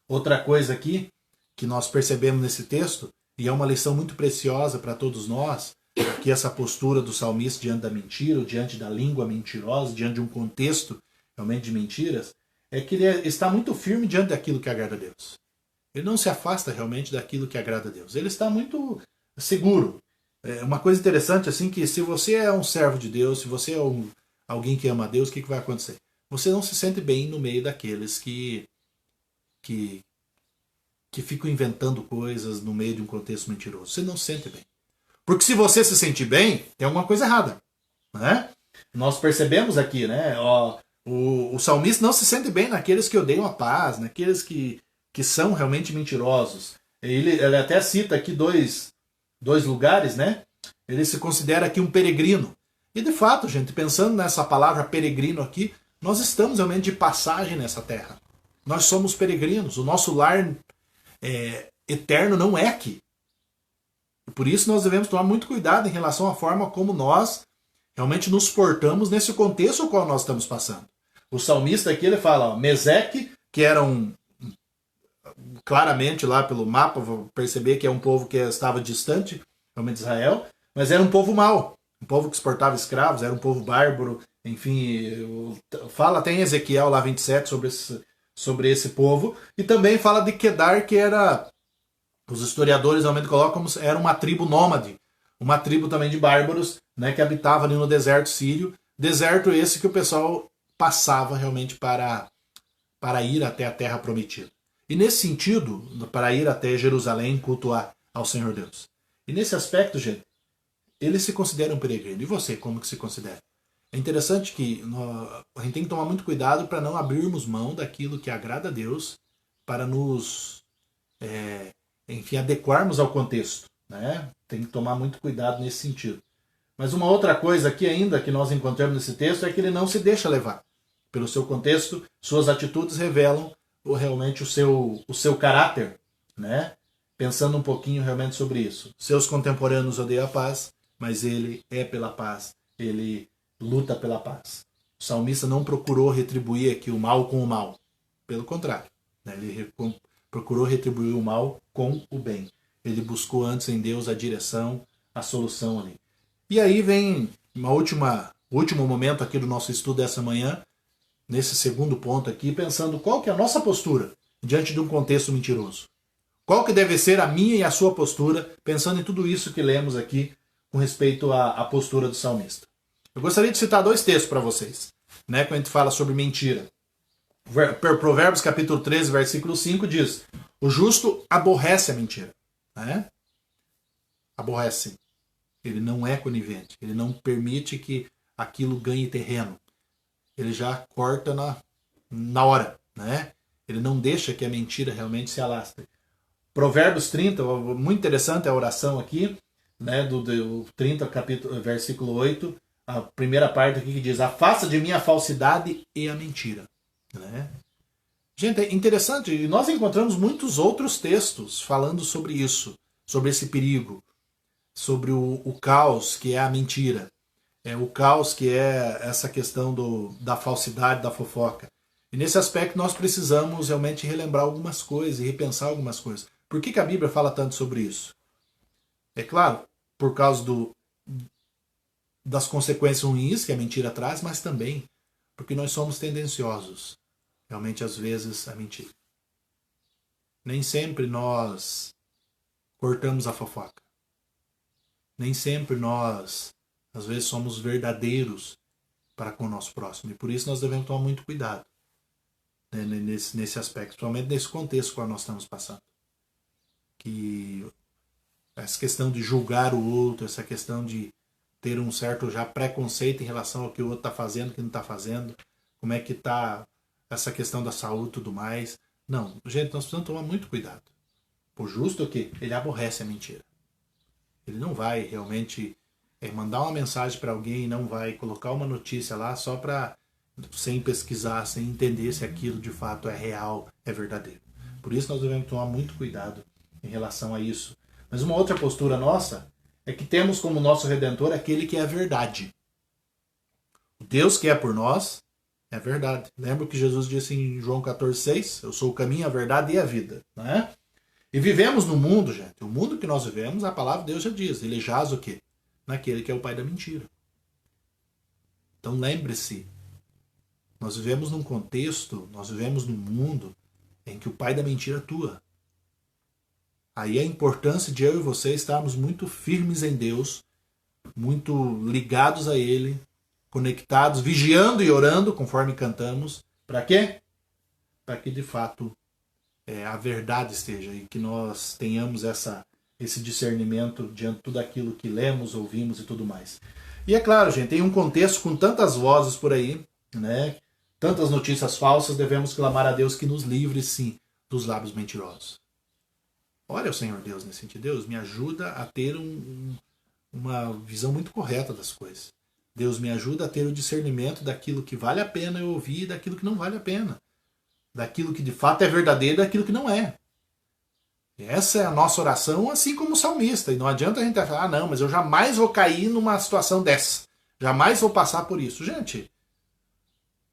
A: outra coisa aqui que nós percebemos nesse texto, e é uma lição muito preciosa para todos nós, que essa postura do salmista diante da mentira, ou diante da língua mentirosa, diante de um contexto realmente de mentiras, é que ele está muito firme diante daquilo que agrada a Deus. Ele não se afasta realmente daquilo que agrada a Deus. Ele está muito seguro. É uma coisa interessante assim, que se você é um servo de Deus, se você é alguém que ama a Deus, o que vai acontecer? Você não se sente bem no meio daqueles que ficam inventando coisas no meio de um contexto mentiroso. Você não se sente bem. Porque se você se sente bem, tem alguma coisa errada, né? Nós percebemos aqui, né? O salmista não se sente bem naqueles que odeiam a paz, naqueles que são realmente mentirosos. Ele até cita aqui dois lugares, né? Ele se considera aqui um peregrino. E de fato, gente, pensando nessa palavra peregrino aqui, nós estamos realmente de passagem nessa terra. Nós somos peregrinos. O nosso lar eterno não é aqui. E por isso nós devemos tomar muito cuidado em relação à forma como nós realmente nos portamos nesse contexto ao qual nós estamos passando. O salmista aqui ele fala, ó, Meseque, que era claramente lá pelo mapa, vou perceber que é um povo que estava distante realmente de Israel, mas era um povo mau, um povo que exportava escravos, era um povo bárbaro, enfim, fala até em Ezequiel lá 27 sobre esse povo, e também fala de Quedar, que era, os historiadores realmente colocam como era uma tribo nômade, uma tribo também de bárbaros, né, que habitava ali no deserto sírio, deserto esse que o pessoal passava realmente para ir até a terra prometida. E nesse sentido, para ir até Jerusalém cultuar ao Senhor Deus. E nesse aspecto, gente, ele se considera um peregrino. E você, como que se considera? É interessante que a gente tem que tomar muito cuidado para não abrirmos mão daquilo que agrada a Deus para nos, enfim, adequarmos ao contexto, né? Tem que tomar muito cuidado nesse sentido. Mas uma outra coisa aqui ainda que nós encontramos nesse texto é que ele não se deixa levar pelo seu contexto, suas atitudes revelam realmente o seu caráter, né? Pensando um pouquinho realmente sobre isso. Seus contemporâneos odeiam a paz, mas ele é pela paz, ele luta pela paz. O salmista não procurou retribuir aqui o mal com o mal. Pelo contrário, né? Ele procurou retribuir o mal com o bem. Ele buscou antes em Deus a direção, a solução ali. E aí vem último momento aqui do nosso estudo dessa manhã, nesse segundo ponto aqui, pensando qual que é a nossa postura diante de um contexto mentiroso. Qual que deve ser a minha e a sua postura, pensando em tudo isso que lemos aqui com respeito à postura do salmista. Eu gostaria de citar 2 textos para vocês, né, quando a gente fala sobre mentira. Provérbios capítulo 13, versículo 5 diz, o justo aborrece a mentira. Né? Aborrece. Ele não é conivente, ele não permite que aquilo ganhe terreno. Ele já corta na hora, né? Ele não deixa que a mentira realmente se alastre. Provérbios 30, muito interessante a oração aqui, né, do 30, versículo 8, a primeira parte aqui que diz, afasta de mim a falsidade e a mentira. Né? Gente, é interessante, e nós encontramos muitos outros textos falando sobre isso, sobre esse perigo, sobre o caos que é a mentira. O caos que é essa questão da falsidade, da fofoca. E nesse aspecto nós precisamos realmente relembrar algumas coisas e repensar algumas coisas. Por que a Bíblia fala tanto sobre isso? É claro, por causa das consequências ruins que a mentira traz, mas também porque nós somos tendenciosos, realmente, às vezes, a mentir. Nem sempre nós cortamos a fofoca. Nem sempre nós, às vezes, somos verdadeiros para com o nosso próximo. E por isso nós devemos tomar muito cuidado, né, nesse aspecto, principalmente nesse contexto que nós estamos passando. Que essa questão de julgar o outro, essa questão de ter um certo já preconceito em relação ao que o outro está fazendo, o que não está fazendo, como é que está essa questão da saúde e tudo mais. Não, gente, nós precisamos tomar muito cuidado. Por justo que ele aborrece a mentira. Ele não vai realmente mandar uma mensagem para alguém e não vai colocar uma notícia lá só para, sem pesquisar, sem entender se aquilo de fato é real, é verdadeiro. Por isso nós devemos tomar muito cuidado em relação a isso. Mas uma outra postura nossa é que temos como nosso Redentor aquele que é a verdade. O Deus que é por nós é a verdade. Lembra que Jesus disse em João 14,6? Eu sou o caminho, a verdade e a vida. Né? E vivemos no mundo, gente. O mundo que nós vivemos, a palavra de Deus já diz. Ele jaz o quê? Naquele que é o pai da mentira. Então lembre-se, nós vivemos num contexto, nós vivemos num mundo em que o pai da mentira atua. Aí a importância de eu e você estarmos muito firmes em Deus, muito ligados a Ele, conectados, vigiando e orando, conforme cantamos. Para quê? Para que de fato a verdade esteja e que nós tenhamos esse discernimento diante de tudo aquilo que lemos, ouvimos e tudo mais. E é claro, gente, em um contexto com tantas vozes por aí, né, tantas notícias falsas, devemos clamar a Deus que nos livre, sim, dos lábios mentirosos. Olha o Senhor Deus nesse sentido. Deus, me ajuda a ter uma visão muito correta das coisas. Deus, me ajuda a ter o discernimento daquilo que vale a pena eu ouvir e daquilo que não vale a pena. Daquilo que de fato é verdadeiro e daquilo que não é. Essa é a nossa oração, assim como o salmista. E não adianta a gente falar, não, mas eu jamais vou cair numa situação dessa. Jamais vou passar por isso. Gente,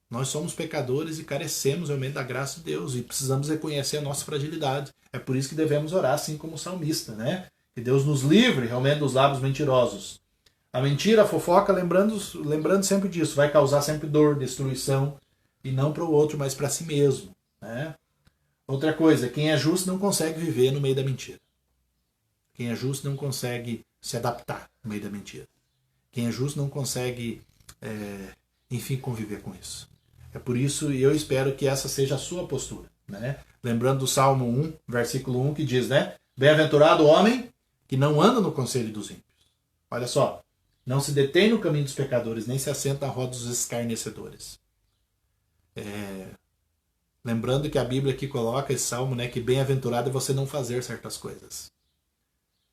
A: nós somos pecadores e carecemos realmente da graça de Deus. E precisamos reconhecer a nossa fragilidade. É por isso que devemos orar, assim como o salmista, né? Que Deus nos livre realmente dos lábios mentirosos. A mentira, a fofoca, lembrando sempre disso, vai causar sempre dor, destruição. E não para o outro, mas para si mesmo, né? Outra coisa, quem é justo não consegue viver no meio da mentira. Quem é justo não consegue se adaptar no meio da mentira. Quem é justo não consegue, enfim, conviver com isso. É por isso, e eu espero que essa seja a sua postura, né? Lembrando do Salmo 1, versículo 1, que diz, né? Bem-aventurado o homem que não anda no conselho dos ímpios. Olha só, não se detém no caminho dos pecadores, nem se assenta à roda dos escarnecedores. Lembrando que a Bíblia aqui coloca esse salmo, né, que bem-aventurado é você não fazer certas coisas.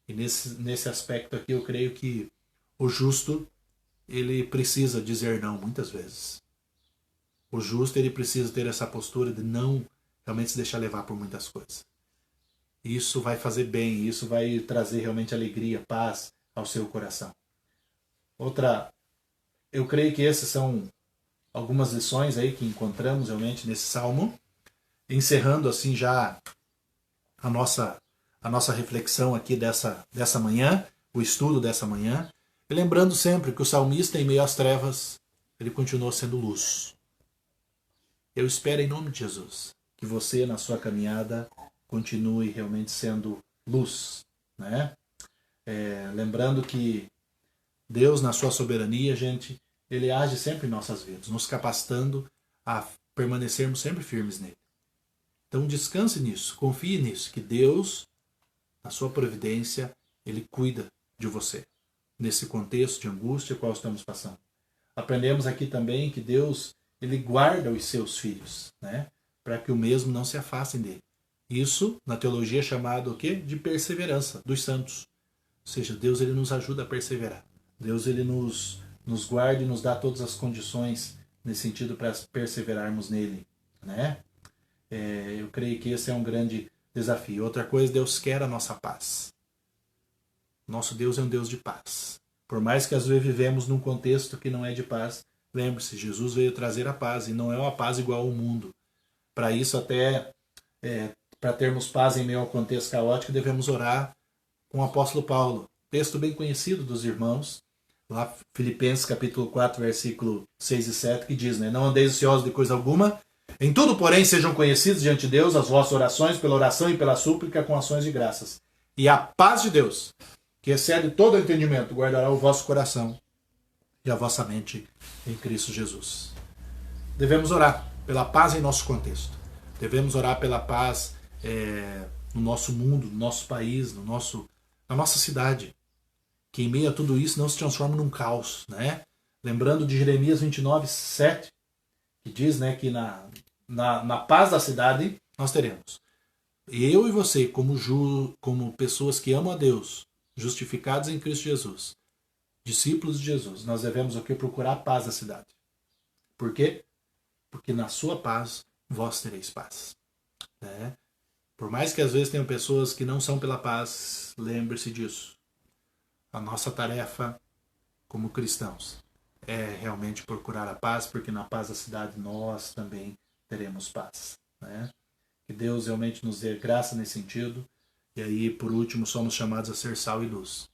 A: E nesse aspecto aqui eu creio que o justo ele precisa dizer não muitas vezes. O justo ele precisa ter essa postura de não realmente se deixar levar por muitas coisas. Isso vai fazer bem, isso vai trazer realmente alegria, paz ao seu coração. Eu creio que esses são algumas lições aí que encontramos realmente nesse salmo, encerrando assim já a nossa reflexão aqui dessa manhã, o estudo dessa manhã, e lembrando sempre que o salmista em meio às trevas, ele continuou sendo luz. Eu espero em nome de Jesus que você na sua caminhada continue realmente sendo luz, né? Lembrando que Deus na sua soberania, gente, Ele age sempre em nossas vidas, nos capacitando a permanecermos sempre firmes nele. Então descanse nisso, confie nisso, que Deus, na sua providência, Ele cuida de você. Nesse contexto de angústia qual estamos passando. Aprendemos aqui também que Deus, Ele guarda os seus filhos, né? Para que o mesmo não se afastem dele. Isso, na teologia, é chamado o quê? De perseverança dos santos. Ou seja, Deus ele nos ajuda a perseverar. Deus ele nos guarda e nos dá todas as condições nesse sentido para perseverarmos nele, né? Eu creio que esse é um grande desafio. Outra coisa, Deus quer a nossa paz. Nosso Deus é um Deus de paz. Por mais que às vezes vivemos num contexto que não é de paz, lembre-se, Jesus veio trazer a paz e não é uma paz igual ao mundo. Para isso, até para termos paz em meio ao contexto caótico, devemos orar com o apóstolo Paulo. Texto bem conhecido dos irmãos, lá Filipenses capítulo 4, versículo 6 e 7, que diz, né? Não andeis ansiosos de coisa alguma, em tudo, porém, sejam conhecidos diante de Deus as vossas orações, pela oração e pela súplica, com ações de graças. E a paz de Deus, que excede todo o entendimento, guardará o vosso coração e a vossa mente em Cristo Jesus. Devemos orar pela paz em nosso contexto. Devemos orar pela paz no nosso mundo, no nosso país, na nossa cidade. Que em meio a tudo isso não se transforme num caos, né? Lembrando de Jeremias 29, 7, que diz, né, que na paz da cidade nós teremos. Eu e você, como pessoas que amam a Deus, justificados em Cristo Jesus, discípulos de Jesus, nós devemos o quê? Procurar a paz da cidade. Por quê? Porque na sua paz vós tereis paz. Né? Por mais que às vezes tenham pessoas que não são pela paz, lembre-se disso. A nossa tarefa como cristãos é realmente procurar a paz, porque na paz da cidade nós também teremos paz. Né? Que Deus realmente nos dê graça nesse sentido. E aí, por último, somos chamados a ser sal e luz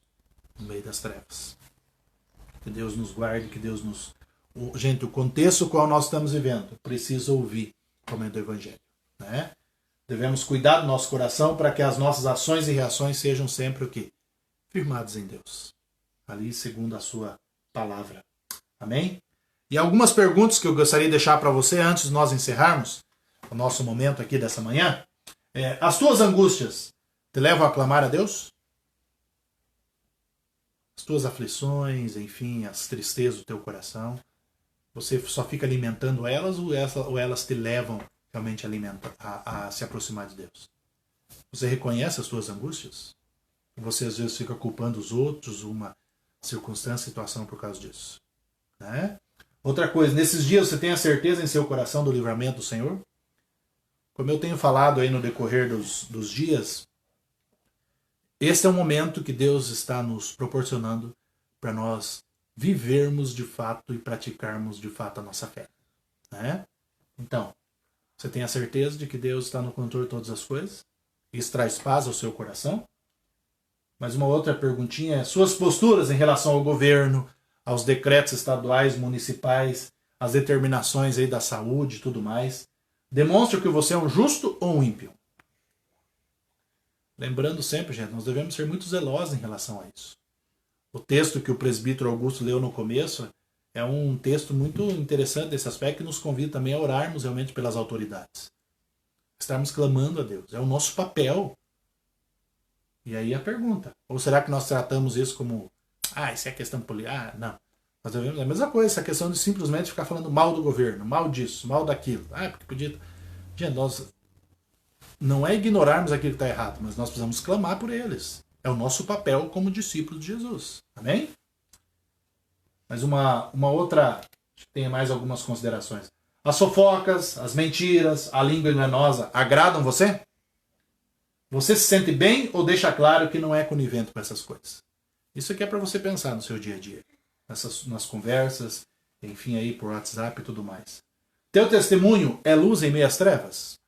A: no meio das trevas. Que Deus nos guarde, que Deus nos... Gente, o contexto no qual nós estamos vivendo precisa ouvir o comando do Evangelho. Né? Devemos cuidar do nosso coração para que as nossas ações e reações sejam sempre o quê? Firmados em Deus. Ali, segundo a sua palavra. Amém? E algumas perguntas que eu gostaria de deixar para você antes de nós encerrarmos o nosso momento aqui dessa manhã. As tuas angústias te levam a clamar a Deus? As tuas aflições, enfim, as tristezas do teu coração, você só fica alimentando elas ou elas te levam realmente a se aproximar de Deus? Você reconhece as tuas angústias? Você às vezes fica culpando os outros, uma circunstância, situação por causa disso. Né? Outra coisa, nesses dias você tem a certeza em seu coração do livramento do Senhor? Como eu tenho falado aí no decorrer dos dias, esse é o momento que Deus está nos proporcionando para nós vivermos de fato e praticarmos de fato a nossa fé. Né? Então, você tem a certeza de que Deus está no controle de todas as coisas? Isso traz paz ao seu coração? Mas uma outra perguntinha é, suas posturas em relação ao governo, aos decretos estaduais, municipais, às determinações aí da saúde e tudo mais, demonstram que você é um justo ou um ímpio? Lembrando sempre, gente, nós devemos ser muito zelosos em relação a isso. O texto que o presbítero Augusto leu no começo é um texto muito interessante desse aspecto que nos convida também a orarmos realmente pelas autoridades. Estarmos clamando a Deus. É o nosso papel. E aí a pergunta, ou será que nós tratamos isso como, isso é questão política? Não. Nós devemos, é a mesma coisa, essa questão de simplesmente ficar falando mal do governo, mal disso, mal daquilo. Porque podia... Gente, nós não é ignorarmos aquilo que está errado, mas nós precisamos clamar por eles. É o nosso papel como discípulos de Jesus. Amém? Mas uma outra, tem mais algumas considerações. As fofocas, as mentiras, a língua enganosa agradam você? Você se sente bem ou deixa claro que não é conivente com essas coisas? Isso aqui é para você pensar no seu dia a dia. Nas conversas, enfim, aí por WhatsApp e tudo mais. Teu testemunho é luz em meio às trevas?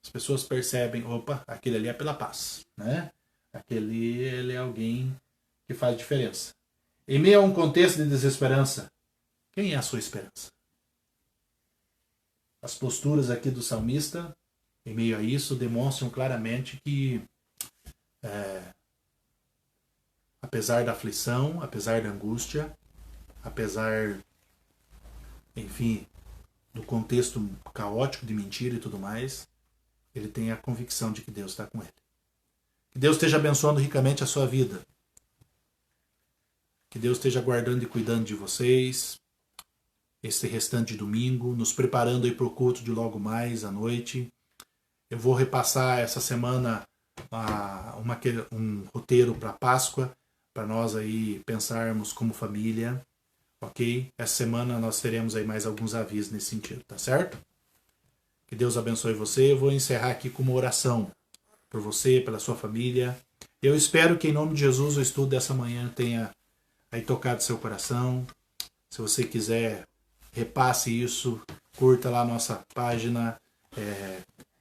A: As pessoas percebem, opa, aquele ali é pela paz, né? Aquele ele é alguém que faz diferença. Em meio a um contexto de desesperança, quem é a sua esperança? As posturas aqui do salmista, em meio a isso, demonstram claramente que, apesar da aflição, apesar da angústia, apesar, enfim, do contexto caótico de mentira e tudo mais, ele tem a convicção de que Deus está com ele. Que Deus esteja abençoando ricamente a sua vida. Que Deus esteja guardando e cuidando de vocês esse restante de domingo, nos preparando aí para o culto de logo mais à noite. Eu vou repassar essa semana um roteiro para Páscoa, para nós aí pensarmos como família, ok? Essa semana nós teremos aí mais alguns avisos nesse sentido, tá certo? Que Deus abençoe você. Eu vou encerrar aqui com uma oração por você, pela sua família. Eu espero que em nome de Jesus o estudo dessa manhã tenha aí tocado seu coração. Se você quiser, repasse isso, curta lá a nossa página,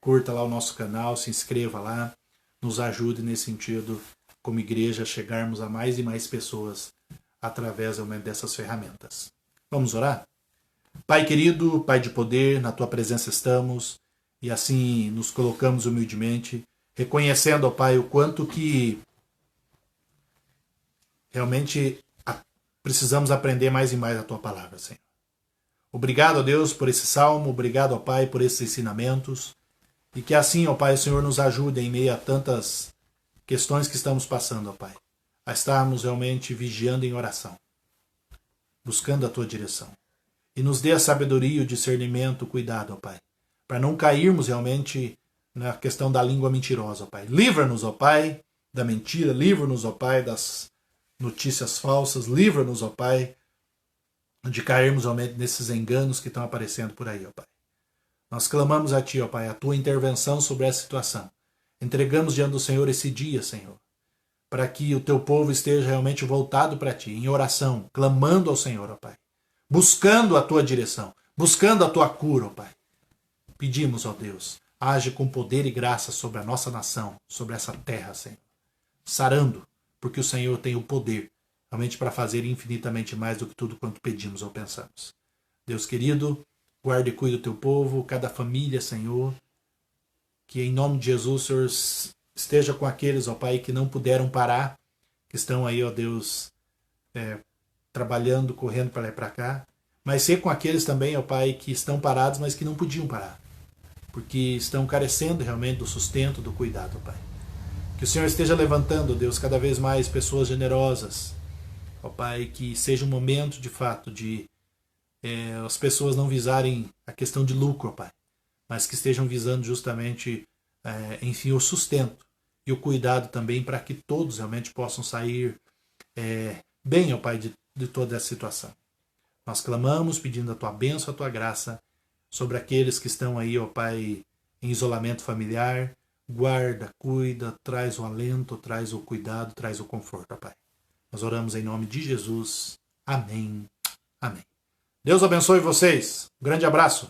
A: curta lá o nosso canal, se inscreva lá, nos ajude nesse sentido, como igreja, a chegarmos a mais e mais pessoas através realmente dessas ferramentas. Vamos orar? Pai querido, Pai de poder, na Tua presença estamos e assim nos colocamos humildemente, reconhecendo, ó Pai, o quanto que realmente precisamos aprender mais e mais a Tua palavra, Senhor. Obrigado, ó Deus, por esse salmo, obrigado, ó Pai, por esses ensinamentos, e que assim, ó Pai, o Senhor nos ajude em meio a tantas questões que estamos passando, ó Pai, a estarmos realmente vigiando em oração, buscando a Tua direção. E nos dê a sabedoria, o discernimento, o cuidado, ó Pai, para não cairmos realmente na questão da língua mentirosa, ó Pai. Livra-nos, ó Pai, da mentira, livra-nos, ó Pai, das notícias falsas, livra-nos, ó Pai, de cairmos realmente nesses enganos que estão aparecendo por aí, ó Pai. Nós clamamos a Ti, ó Pai, a Tua intervenção sobre essa situação. Entregamos diante do Senhor esse dia, Senhor, para que o Teu povo esteja realmente voltado para Ti, em oração, clamando ao Senhor, ó Pai, buscando a Tua direção, buscando a Tua cura, ó Pai. Pedimos, ó Deus, age com poder e graça sobre a nossa nação, sobre essa terra, Senhor, sarando, porque o Senhor tem o poder realmente para fazer infinitamente mais do que tudo quanto pedimos ou pensamos. Deus querido, guarde e cuide do Teu povo, cada família, Senhor, que em nome de Jesus, Senhor, esteja com aqueles, ó Pai, que não puderam parar, que estão aí, ó Deus, trabalhando, correndo para lá e para cá, mas ser com aqueles também, ó Pai, que estão parados, mas que não podiam parar, porque estão carecendo realmente do sustento, do cuidado, ó Pai. Que o Senhor esteja levantando, ó Deus, cada vez mais pessoas generosas, ó Pai, que seja um momento de fato de as pessoas não visarem a questão de lucro, ó Pai, mas que estejam visando justamente, enfim, o sustento e o cuidado também para que todos realmente possam sair bem, ó Pai, de toda essa situação. Nós clamamos pedindo a Tua bênção, a Tua graça sobre aqueles que estão aí, ó Pai, em isolamento familiar. Guarda, cuida, traz o alento, traz o cuidado, traz o conforto, ó Pai. Nós oramos em nome de Jesus. Amém. Amém. Deus abençoe vocês. Um grande abraço.